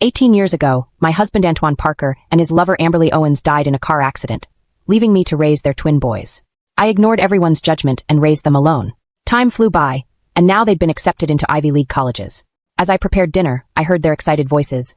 18 years ago, my husband Antoine Parker and his lover Amberly Owens died in a car accident, leaving me to raise their twin boys. I ignored everyone's judgment and raised them alone. Time flew by, and now they'd been accepted into Ivy League colleges. As I prepared dinner, I heard their excited voices.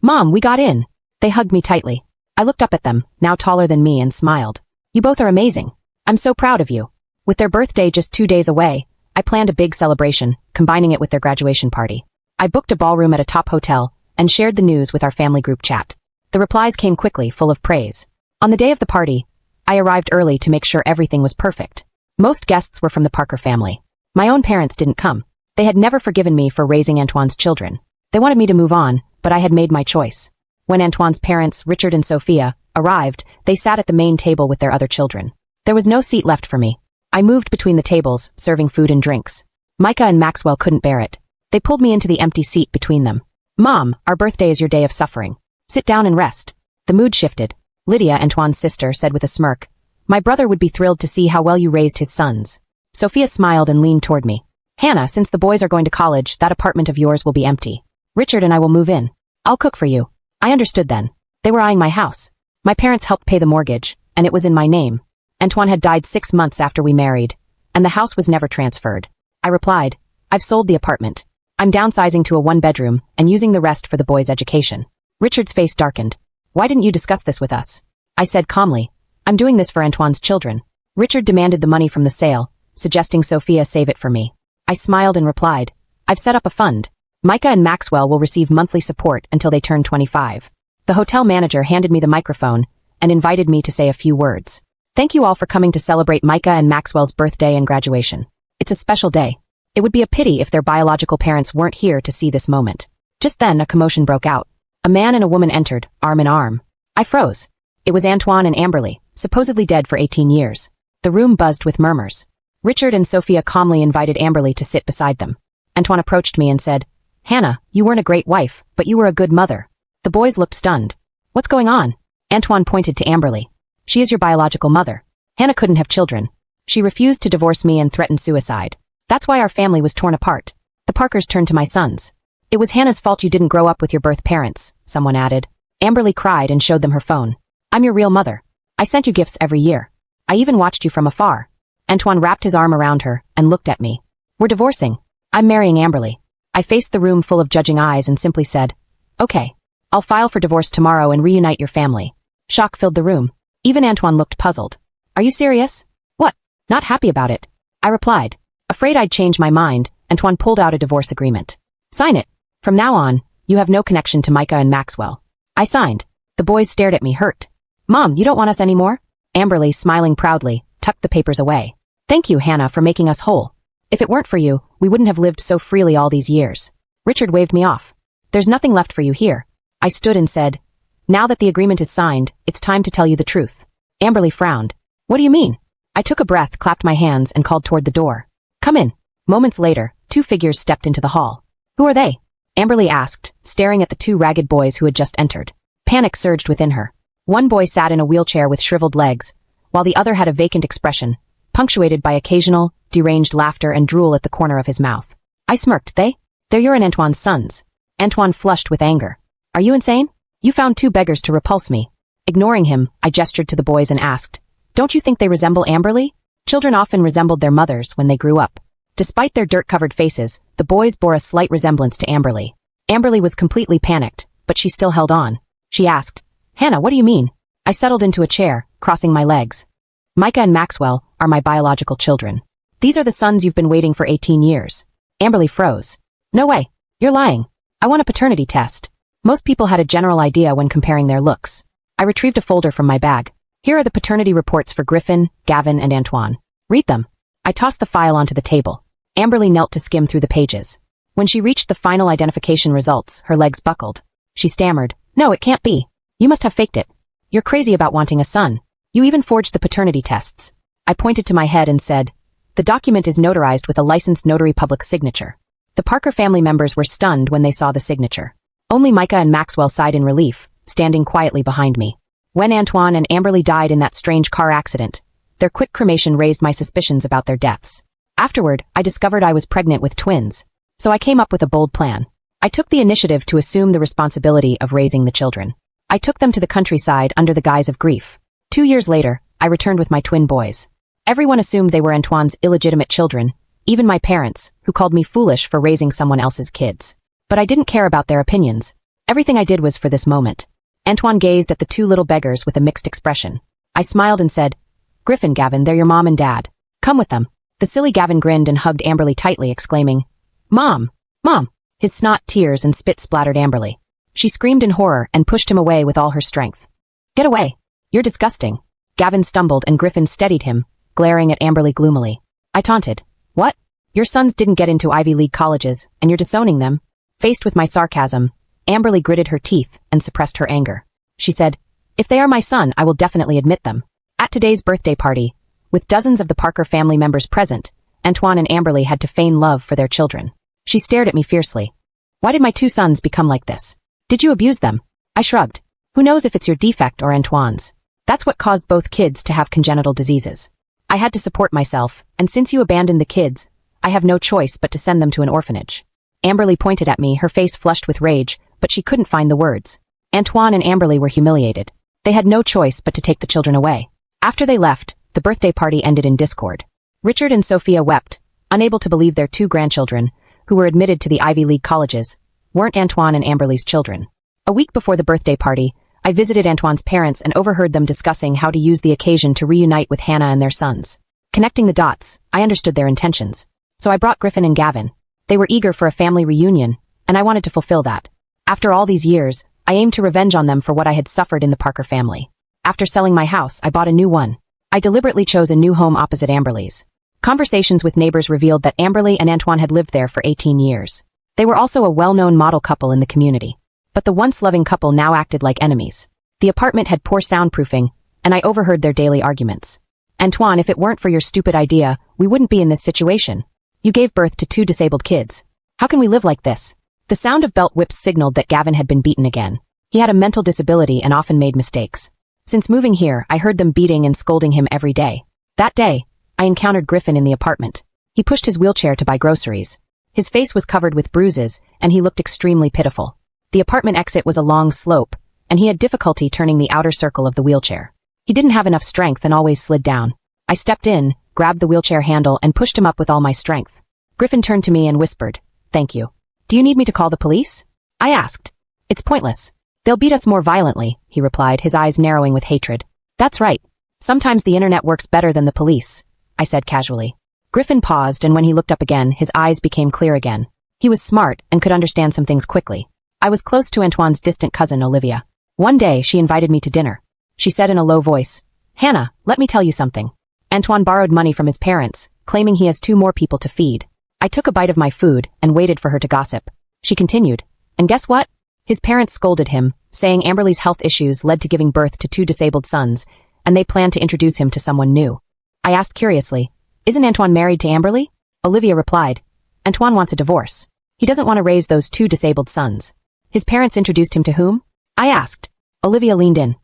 "Mom, we got in." They hugged me tightly. I looked up at them, now taller than me, and smiled. "You both are amazing. I'm so proud of you." With their birthday just 2 days away, I planned a big celebration, combining it with their graduation party. I booked a ballroom at a top hotel and shared the news with our family group chat. The replies came quickly, full of praise. On the day of the party, I arrived early to make sure everything was perfect. Most guests were from the Parker family. My own parents didn't come. They had never forgiven me for raising Antoine's children. They wanted me to move on, but I had made my choice. When Antoine's parents, Richard and Sophia, arrived, they sat at the main table with their other children. There was no seat left for me. I moved between the tables, serving food and drinks. Micah and Maxwell couldn't bear it. They pulled me into the empty seat between them. "Mom, our birthday is your day of suffering. Sit down and rest." The mood shifted. Lydia, Antoine's sister, said with a smirk, "My brother would be thrilled to see how well you raised his sons." Sophia smiled and leaned toward me. "Hannah, since the boys are going to college, that apartment of yours will be empty. Richard and I will move in. I'll cook for you." I understood then. They were eyeing my house. My parents helped pay the mortgage, and it was in my name. Antoine had died 6 months after we married, and the house was never transferred. I replied, "I've sold the apartment. I'm downsizing to a 1-bedroom and using the rest for the boys' education." Richard's face darkened. "Why didn't you discuss this with us?" I said calmly, "I'm doing this for Antoine's children." Richard demanded the money from the sale, suggesting Sophia save it for me. I smiled and replied, "I've set up a fund. Micah and Maxwell will receive monthly support until they turn 25. The hotel manager handed me the microphone and invited me to say a few words. "Thank you all for coming to celebrate Micah and Maxwell's birthday and graduation. It's a special day. It would be a pity if their biological parents weren't here to see this moment." Just then, a commotion broke out. A man and a woman entered, arm in arm. I froze. It was Antoine and Amberly, supposedly dead for 18 years. The room buzzed with murmurs. Richard and Sophia calmly invited Amberly to sit beside them. Antoine approached me and said, "Hannah, you weren't a great wife, but you were a good mother." The boys looked stunned. "What's going on?" Antoine pointed to Amberly. "She is your biological mother. Hannah couldn't have children. She refused to divorce me and threatened suicide. That's why our family was torn apart." The Parkers turned to my sons. "It was Hannah's fault you didn't grow up with your birth parents," someone added. Amberly cried and showed them her phone. "I'm your real mother. I sent you gifts every year. I even watched you from afar." Antoine wrapped his arm around her and looked at me. "We're divorcing. I'm marrying Amberly." I faced the room full of judging eyes and simply said, "Okay. I'll file for divorce tomorrow and reunite your family." Shock filled the room. Even Antoine looked puzzled. "Are you serious?" "What? Not happy about it?" I replied. Afraid I'd change my mind, Antoine pulled out a divorce agreement. "Sign it. From now on, you have no connection to Micah and Maxwell." I signed. The boys stared at me, hurt. "Mom, you don't want us anymore?" Amberly, smiling proudly, tucked the papers away. "Thank you, Hannah, for making us whole. If it weren't for you, we wouldn't have lived so freely all these years." Richard waved me off. "There's nothing left for you here." I stood and said, "Now that the agreement is signed, it's time to tell you the truth." Amberly frowned. "What do you mean?" I took a breath, clapped my hands, and called toward the door. "Come in." Moments later, 2 figures stepped into the hall. "Who are they?" Amberly asked, staring at the 2 ragged boys who had just entered. Panic surged within her. One boy sat in a wheelchair with shriveled legs, while the other had a vacant expression, punctuated by occasional, deranged laughter and drool at the corner of his mouth. I smirked. They're your and Antoine's sons." Antoine flushed with anger. "Are you insane? You found 2 beggars to repulse me." Ignoring him, I gestured to the boys and asked, "Don't you think they resemble Amberly?" Children often resembled their mothers when they grew up. Despite their dirt-covered faces, the boys bore a slight resemblance to Amberly. Amberly was completely panicked, but she still held on. She asked, "Hannah, what do you mean?" I settled into a chair, crossing my legs. "Micah and Maxwell are my biological children. These are the sons you've been waiting for 18 years. Amberly froze. "No way. You're lying. I want a paternity test." Most people had a general idea when comparing their looks. I retrieved a folder from my bag. "Here are the paternity reports for Griffin, Gavin, and Antoine. Read them." I tossed the file onto the table. Amberly knelt to skim through the pages. When she reached the final identification results, her legs buckled. She stammered, "No, it can't be. You must have faked it. You're crazy about wanting a son. You even forged the paternity tests." I pointed to my head and said, "The document is notarized with a licensed notary public signature." The Parker family members were stunned when they saw the signature. Only Micah and Maxwell sighed in relief, standing quietly behind me. When Antoine and Amberly died in that strange car accident, their quick cremation raised my suspicions about their deaths. Afterward, I discovered I was pregnant with twins, so I came up with a bold plan. I took the initiative to assume the responsibility of raising the children. I took them to the countryside under the guise of grief. 2 years later, I returned with my twin boys. Everyone assumed they were Antoine's illegitimate children, even my parents, who called me foolish for raising someone else's kids. But I didn't care about their opinions. Everything I did was for this moment. Antoine gazed at the 2 little beggars with a mixed expression. I smiled and said, "Griffin, Gavin, they're your mom and dad. Come with them." The silly Gavin grinned and hugged Amberly tightly, exclaiming, "Mom! Mom!" His snot, tears, and spit splattered Amberly. She screamed in horror and pushed him away with all her strength. "Get away! You're disgusting." Gavin stumbled and Griffin steadied him, glaring at Amberly gloomily. I taunted, "What? Your sons didn't get into Ivy League colleges, and you're disowning them?" Faced with my sarcasm, Amberly gritted her teeth and suppressed her anger. She said, "If they are my son, I will definitely admit them." At today's birthday party, with dozens of the Parker family members present, Antoine and Amberly had to feign love for their children. She stared at me fiercely. "Why did my 2 sons become like this? Did you abuse them?" I shrugged. "Who knows if it's your defect or Antoine's? That's what caused both kids to have congenital diseases. I had to support myself, and since you abandoned the kids, I have no choice but to send them to an orphanage." Amberly pointed at me, her face flushed with rage, but she couldn't find the words. Antoine and Amberly were humiliated. They had no choice but to take the children away. After they left, the birthday party ended in discord. Richard and Sophia wept, unable to believe their 2 grandchildren, who were admitted to the Ivy League colleges, weren't Antoine and Amberly's children. A week before the birthday party, I visited Antoine's parents and overheard them discussing how to use the occasion to reunite with Hannah and their sons. Connecting the dots, I understood their intentions. So I brought Griffin and Gavin. They were eager for a family reunion, and I wanted to fulfill that. After all these years, I aimed to revenge on them for what I had suffered in the Parker family. After selling my house, I bought a new one. I deliberately chose a new home opposite Amberly's. Conversations with neighbors revealed that Amberly and Antoine had lived there for 18 years. They were also a well-known model couple in the community. But the once loving couple now acted like enemies. The apartment had poor soundproofing, and I overheard their daily arguments. "Antoine, if it weren't for your stupid idea, we wouldn't be in this situation. You gave birth to 2 disabled kids. How can we live like this?" The sound of belt whips signaled that Gavin had been beaten again. He had a mental disability and often made mistakes. Since moving here, I heard them beating and scolding him every day. That day, I encountered Griffin in the apartment. He pushed his wheelchair to buy groceries. His face was covered with bruises, and he looked extremely pitiful. The apartment exit was a long slope, and he had difficulty turning the outer circle of the wheelchair. He didn't have enough strength and always slid down. I stepped in, grabbed the wheelchair handle, and pushed him up with all my strength. Griffin turned to me and whispered, "Thank you." "Do you need me to call the police?" I asked. "It's pointless. They'll beat us more violently," he replied, his eyes narrowing with hatred. "That's right. Sometimes the internet works better than the police," I said casually. Griffin paused, and when he looked up again, his eyes became clear again. He was smart and could understand some things quickly. I was close to Antoine's distant cousin, Olivia. One day, she invited me to dinner. She said in a low voice, "Hannah, let me tell you something. Antoine borrowed money from his parents, claiming he has 2 more people to feed." I took a bite of my food and waited for her to gossip. She continued, "And guess what? His parents scolded him, saying Amberly's health issues led to giving birth to 2 disabled sons, and they planned to introduce him to someone new." I asked curiously, "Isn't Antoine married to Amberly?" Olivia replied, "Antoine wants a divorce. He doesn't want to raise those 2 disabled sons." "His parents introduced him to whom?" I asked. Olivia leaned in.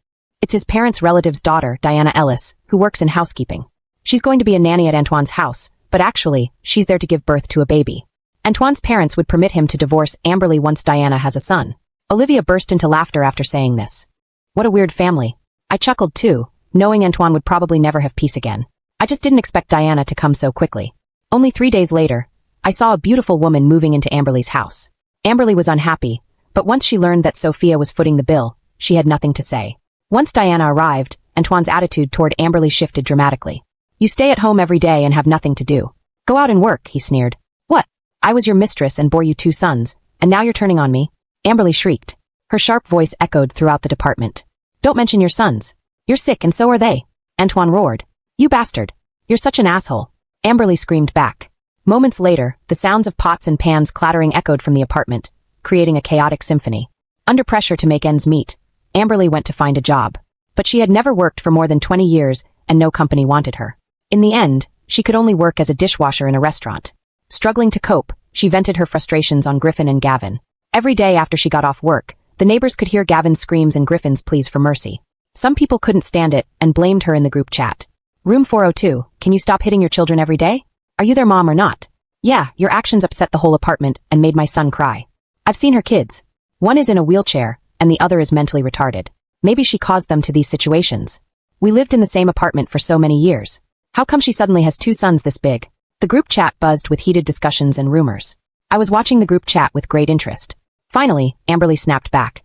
"It's his parents' relative's daughter, Diana Ellis, who works in housekeeping. She's going to be a nanny at Antoine's house, but actually, she's there to give birth to a baby. Antoine's parents would permit him to divorce Amberly once Diana has a son." Olivia burst into laughter after saying this. What a weird family. I chuckled too, knowing Antoine would probably never have peace again. I just didn't expect Diana to come so quickly. Only 3 days later, I saw a beautiful woman moving into Amberly's house. Amberly was unhappy, but once she learned that Sophia was footing the bill, she had nothing to say. Once Diana arrived, Antoine's attitude toward Amberly shifted dramatically. "You stay at home every day and have nothing to do. Go out and work," he sneered. "What? I was your mistress and bore you 2 sons, and now you're turning on me?" Amberly shrieked. Her sharp voice echoed throughout the department. "Don't mention your sons. You're sick and so are they." Antoine roared. "You bastard. You're such an asshole." Amberly screamed back. Moments later, the sounds of pots and pans clattering echoed from the apartment, creating a chaotic symphony. Under pressure to make ends meet, Amberly went to find a job. But she had never worked for more than 20 years, and no company wanted her. In the end, she could only work as a dishwasher in a restaurant. Struggling to cope, she vented her frustrations on Griffin and Gavin. Every day after she got off work, the neighbors could hear Gavin's screams and Griffin's pleas for mercy. Some people couldn't stand it and blamed her in the group chat. "Room 402, can you stop hitting your children every day? Are you their mom or not? Yeah, your actions upset the whole apartment and made my son cry." I've seen her kids. One is in a wheelchair, and the other is mentally retarded. Maybe she caused them to these situations. We lived in the same apartment for so many years. How come she suddenly has two sons this big? The group chat buzzed with heated discussions and rumors. I was watching the group chat with great interest. Finally, Amberly snapped back.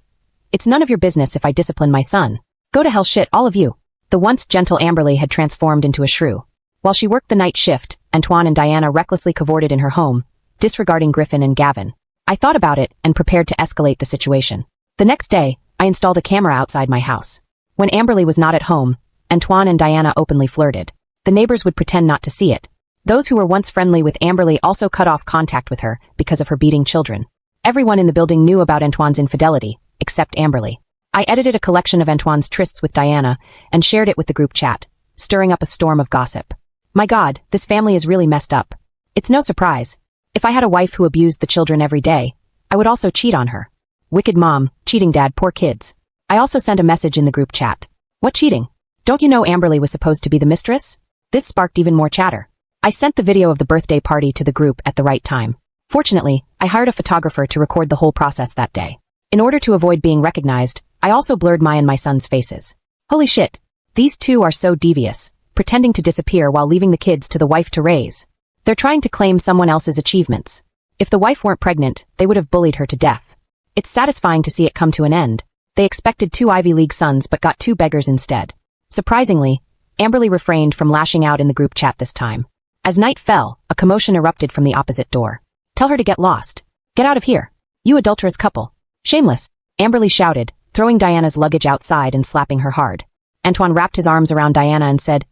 It's none of your business if I discipline my son. Go to hell shit, all of you. The once gentle Amberly had transformed into a shrew. While she worked the night shift, Antoine and Diana recklessly cavorted in her home, disregarding Griffin and Gavin. I thought about it and prepared to escalate the situation. The next day, I installed a camera outside my house. When Amberly was not at home, Antoine and Diana openly flirted. The neighbors would pretend not to see it. Those who were once friendly with Amberly also cut off contact with her because of her beating children. Everyone in the building knew about Antoine's infidelity, except Amberly. I edited a collection of Antoine's trysts with Diana and shared it with the group chat, stirring up a storm of gossip. My God, this family is really messed up. It's no surprise. If I had a wife who abused the children every day, I would also cheat on her. Wicked mom, cheating dad, poor kids. I also sent a message in the group chat. What cheating? Don't you know Amberly was supposed to be the mistress? This sparked even more chatter. I sent the video of the birthday party to the group at the right time. Fortunately, I hired a photographer to record the whole process that day. In order to avoid being recognized, I also blurred my and my son's faces. Holy shit. These two are so devious, pretending to disappear while leaving the kids to the wife to raise. They're trying to claim someone else's achievements. If the wife weren't pregnant, they would have bullied her to death. It's satisfying to see it come to an end. They expected 2 Ivy League sons but got 2 beggars instead. Surprisingly, Amberly refrained from lashing out in the group chat this time. As night fell, a commotion erupted from the opposite door. Tell her to get lost. Get out of here. You adulterous couple. Shameless. Amberly shouted, throwing Diana's luggage outside and slapping her hard. Antoine wrapped his arms around Diana and said,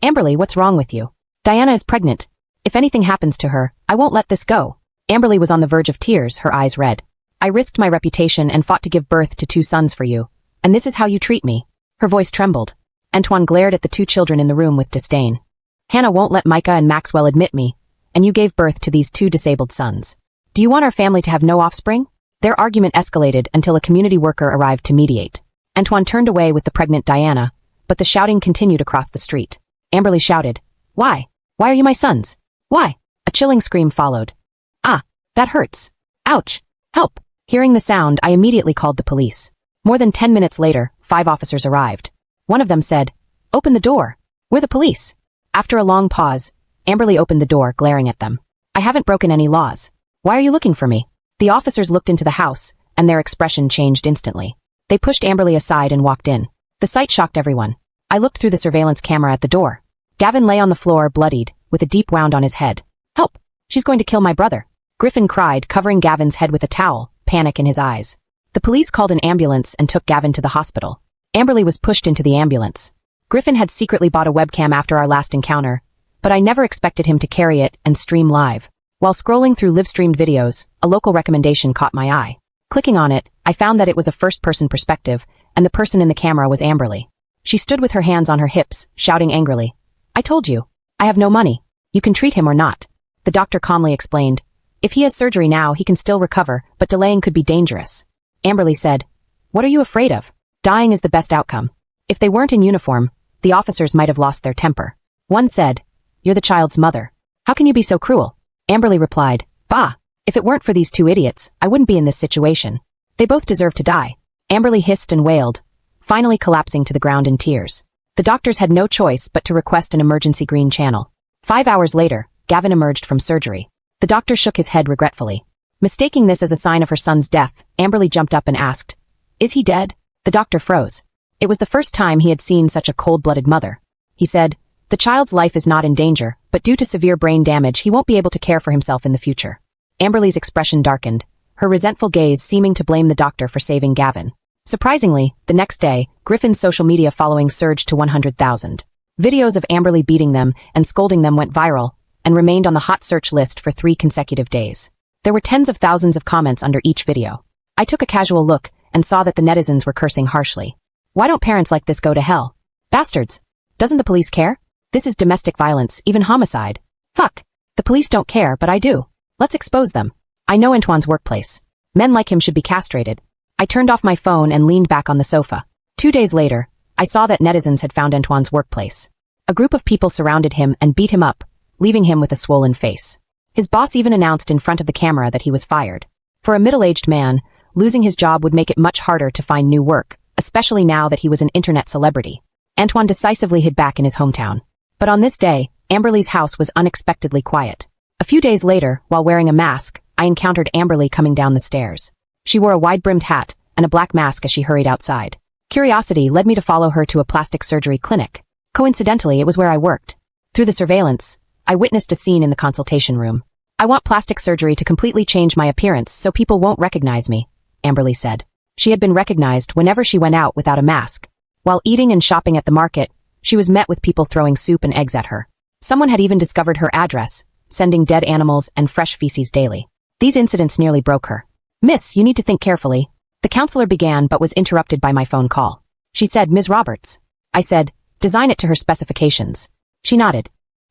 Amberly, what's wrong with you? Diana is pregnant. If anything happens to her, I won't let this go. Amberly was on the verge of tears, her eyes red. I risked my reputation and fought to give birth to 2 sons for you. And this is how you treat me. Her voice trembled. Antoine glared at the 2 children in the room with disdain. Hannah won't let Micah and Maxwell admit me, and you gave birth to these 2 disabled sons. Do you want our family to have no offspring? Their argument escalated until a community worker arrived to mediate. Antoine turned away with the pregnant Diana, but the shouting continued across the street. Amberly shouted, Why? Why are you my sons? Why? A chilling scream followed. Ah, that hurts. Ouch. Help. Hearing the sound, I immediately called the police. More than 10 minutes later, 5 officers arrived. One of them said, Open the door. We're the police. After a long pause, Amberly opened the door, glaring at them. I haven't broken any laws. Why are you looking for me? The officers looked into the house, and their expression changed instantly. They pushed Amberly aside and walked in. The sight shocked everyone. I looked through the surveillance camera at the door. Gavin lay on the floor, bloodied, with a deep wound on his head. Help! She's going to kill my brother. Griffin cried, covering Gavin's head with a towel, panic in his eyes. The police called an ambulance and took Gavin to the hospital. Amberly was pushed into the ambulance. Griffin had secretly bought a webcam after our last encounter, but I never expected him to carry it and stream live. While scrolling through live-streamed videos, a local recommendation caught my eye. Clicking on it, I found that it was a first-person perspective, and the person in the camera was Amberly. She stood with her hands on her hips, shouting angrily, I told you. I have no money. You can treat him or not. The doctor calmly explained, If he has surgery now, he can still recover, but delaying could be dangerous. Amberly said, What are you afraid of? Dying is the best outcome. If they weren't in uniform, the officers might have lost their temper. One said, You're the child's mother. How can you be so cruel? Amberly replied, Bah, if it weren't for these 2 idiots, I wouldn't be in this situation. They both deserve to die. Amberly hissed and wailed, finally collapsing to the ground in tears. The doctors had no choice but to request an emergency green channel. 5 hours later, Gavin emerged from surgery. The doctor shook his head regretfully. Mistaking this as a sign of her son's death, Amberly jumped up and asked, Is he dead? The doctor froze. It was the first time he had seen such a cold-blooded mother. He said, The child's life is not in danger, but due to severe brain damage, he won't be able to care for himself in the future. Amberly's expression darkened, her resentful gaze seeming to blame the doctor for saving Gavin. Surprisingly, the next day, Griffin's social media following surged to 100,000. Videos of Amberly beating them and scolding them went viral and remained on the hot search list for 3 consecutive days. There were tens of thousands of comments under each video. I took a casual look and saw that the netizens were cursing harshly. Why don't parents like this go to hell? Bastards! Doesn't the police care? This is domestic violence, even homicide. Fuck! The police don't care, but I do. Let's expose them. I know Antoine's workplace. Men like him should be castrated. I turned off my phone and leaned back on the sofa. 2 days later, I saw that netizens had found Antoine's workplace. A group of people surrounded him and beat him up, leaving him with a swollen face. His boss even announced in front of the camera that he was fired. For a middle-aged man, losing his job would make it much harder to find new work, especially now that he was an internet celebrity. Antoine decisively hid back in his hometown. But on this day, Amberly's house was unexpectedly quiet. A few days later, while wearing a mask, I encountered Amberly coming down the stairs. She wore a wide-brimmed hat and a black mask as she hurried outside. Curiosity led me to follow her to a plastic surgery clinic. Coincidentally, it was where I worked. Through the surveillance, I witnessed a scene in the consultation room. "I want plastic surgery to completely change my appearance so people won't recognize me," Amberly said. She had been recognized whenever she went out without a mask. While eating and shopping at the market, she was met with people throwing soup and eggs at her. Someone had even discovered her address, sending dead animals and fresh feces daily. These incidents nearly broke her. "Miss, you need to think carefully." The counselor began but was interrupted by my phone call. She said, "Ms. Roberts." I said, "Design it to her specifications." She nodded.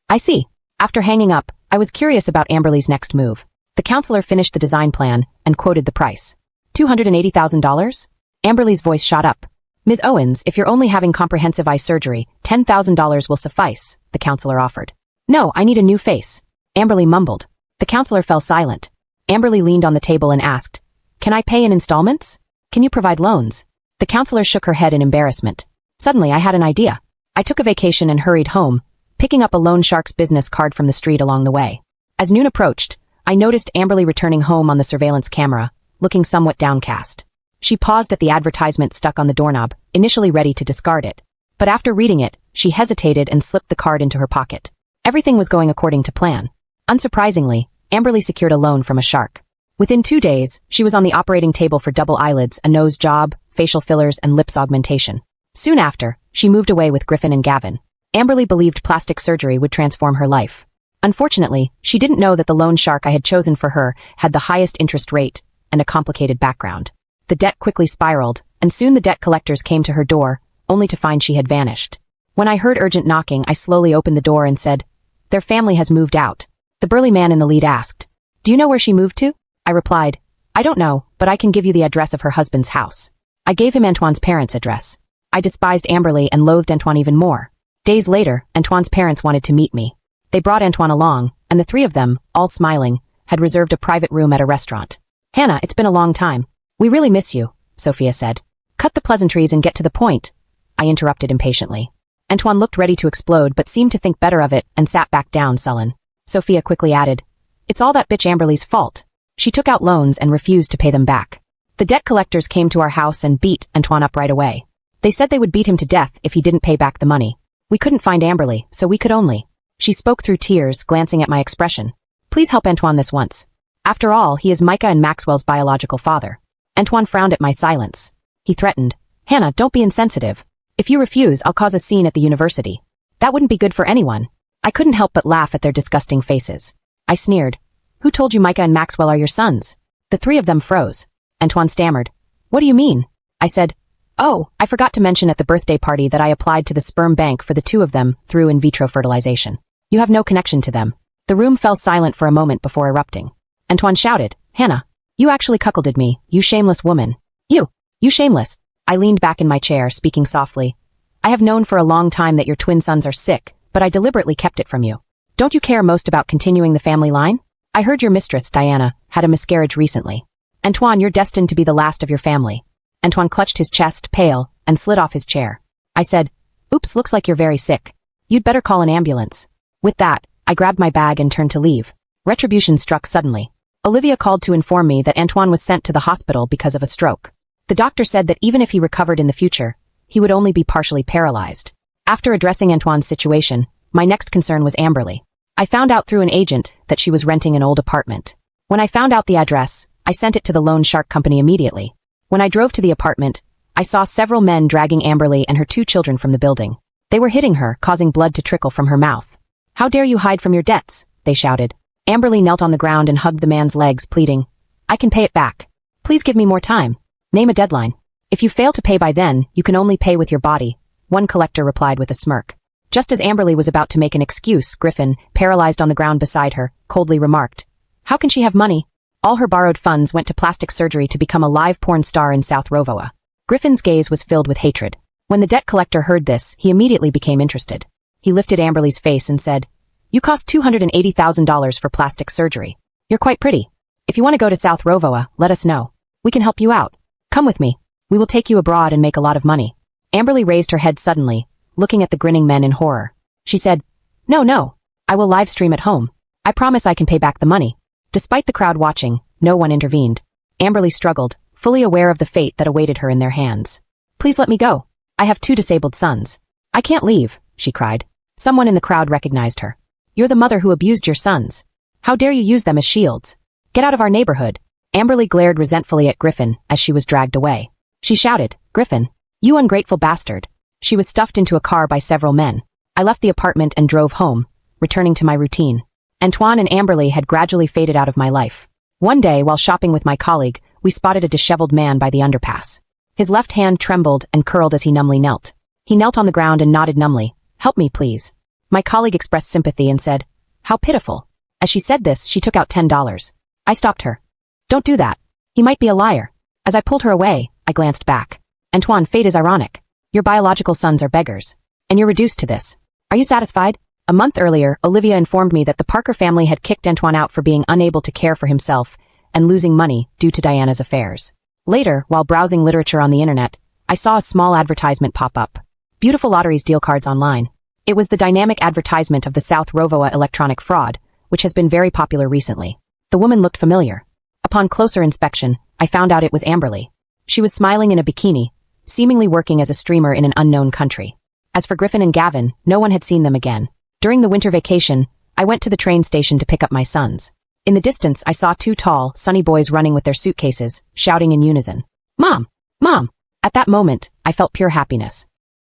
"I see." After hanging up, I was curious about Amberly's next move. The counselor finished the design plan and quoted the price. $280,000? Amberly's voice shot up. "Ms. Owens, if you're only having comprehensive eye surgery, $10,000 will suffice," the counselor offered. "No, I need a new face." Amberly mumbled. The counselor fell silent. Amberly leaned on the table and asked, "Can I pay in installments? Can you provide loans?" The counselor shook her head in embarrassment. Suddenly, I had an idea. I took a vacation and hurried home, picking up a loan shark's business card from the street along the way. As noon approached, I noticed Amberly returning home on the surveillance camera, looking somewhat downcast. She paused at the advertisement stuck on the doorknob, initially ready to discard it. But after reading it, she hesitated and slipped the card into her pocket. Everything was going according to plan. Unsurprisingly, Amberly secured a loan from a shark. Within 2 days, she was on the operating table for double eyelids, a nose job, facial fillers, and lips augmentation. Soon after, she moved away with Griffin and Gavin. Amberly believed plastic surgery would transform her life. Unfortunately, she didn't know that the loan shark I had chosen for her had the highest interest rate and a complicated background. The debt quickly spiraled, and soon the debt collectors came to her door, only to find she had vanished. When I heard urgent knocking, I slowly opened the door and said, "Their family has moved out." The burly man in the lead asked, "Do you know where she moved to?" I replied, "I don't know, but I can give you the address of her husband's house." I gave him Antoine's parents' address. I despised Amberly and loathed Antoine even more. Days later, Antoine's parents wanted to meet me. They brought Antoine along, and the three of them, all smiling, had reserved a private room at a restaurant. "Hannah, it's been a long time. We really miss you," Sophia said. "Cut the pleasantries and get to the point," I interrupted impatiently. Antoine looked ready to explode but seemed to think better of it and sat back down sullen. Sophia quickly added, "It's all that bitch Amberly's fault. She took out loans and refused to pay them back. The debt collectors came to our house and beat Antoine up right away. They said they would beat him to death if he didn't pay back the money. We couldn't find Amberly, so we could only." She spoke through tears, glancing at my expression. "Please help Antoine this once. After all, he is Micah and Maxwell's biological father." Antoine frowned at my silence. He threatened, "Hannah, don't be insensitive. If you refuse, I'll cause a scene at the university. That wouldn't be good for anyone." I couldn't help but laugh at their disgusting faces. I sneered, "Who told you Micah and Maxwell are your sons?" The three of them froze. Antoine stammered, "What do you mean?" I said, "Oh, I forgot to mention at the birthday party that I applied to the sperm bank for the two of them through in vitro fertilization. You have no connection to them." The room fell silent for a moment before erupting. Antoine shouted, "Hannah, you actually cuckolded me, you shameless woman. You shameless." I leaned back in my chair, speaking softly. "I have known for a long time that your twin sons are sick, but I deliberately kept it from you. Don't you care most about continuing the family line? I heard your mistress, Diana, had a miscarriage recently. Antoine, you're destined to be the last of your family." Antoine clutched his chest, pale, and slid off his chair. I said, "Oops, looks like you're very sick. You'd better call an ambulance." With that, I grabbed my bag and turned to leave. Retribution struck suddenly. Olivia called to inform me that Antoine was sent to the hospital because of a stroke. The doctor said that even if he recovered in the future, he would only be partially paralyzed. After addressing Antoine's situation, my next concern was Amberly. I found out through an agent that she was renting an old apartment. When I found out the address, I sent it to the loan shark company immediately. When I drove to the apartment, I saw several men dragging Amberly and her 2 children from the building. They were hitting her, causing blood to trickle from her mouth. "How dare you hide from your debts?" they shouted. Amberly knelt on the ground and hugged the man's legs, pleading, "I can pay it back. Please give me more time. Name a deadline. If you fail to pay by then, you can only pay with your body," one collector replied with a smirk. Just as Amberly was about to make an excuse, Griffin, paralyzed on the ground beside her, coldly remarked, "How can she have money? All her borrowed funds went to plastic surgery to become a live porn star in South Rovoa." Griffin's gaze was filled with hatred. When the debt collector heard this, he immediately became interested. He lifted Amberly's face and said, "You cost $280,000 for plastic surgery. You're quite pretty." If you want to go to South Rovoa, let us know. We can help you out. Come with me. We will take you abroad and make a lot of money. Amberly raised her head suddenly, looking at the grinning men in horror. She said, No. I will live stream at home. I promise I can pay back the money. Despite the crowd watching, no one intervened. Amberly struggled, fully aware of the fate that awaited her in their hands. Please let me go. I have 2 disabled sons. I can't leave, she cried. Someone in the crowd recognized her. You're the mother who abused your sons. How dare you use them as shields? Get out of our neighborhood. Amberly glared resentfully at Griffin as she was dragged away. She shouted, Griffin, you ungrateful bastard. She was stuffed into a car by several men. I left the apartment and drove home, returning to my routine. Antoine and Amberly had gradually faded out of my life. One day, while shopping with my colleague, we spotted a disheveled man by the underpass. His left hand trembled and curled as he numbly knelt. He knelt on the ground and nodded numbly. Help me, please. My colleague expressed sympathy and said, How pitiful. As she said this, she took out $10. I stopped her. Don't do that. He might be a liar. As I pulled her away, I glanced back. Antoine, fate is ironic. Your biological sons are beggars. And you're reduced to this. Are you satisfied? A month earlier, Olivia informed me that the Parker family had kicked Antoine out for being unable to care for himself and losing money due to Diana's affairs. Later, while browsing literature on the internet, I saw a small advertisement pop up. Beautiful Lotteries deal cards online. It was the dynamic advertisement of the South Rovoa electronic fraud, which has been very popular recently. The woman looked familiar. Upon closer inspection, I found out it was Amberly. She was smiling in a bikini, seemingly working as a streamer in an unknown country. As for Griffin and Gavin, no one had seen them again. During the winter vacation, I went to the train station to pick up my sons. In the distance, I saw 2 tall, sunny boys running with their suitcases, shouting in unison, Mom! Mom! At that moment, I felt pure happiness.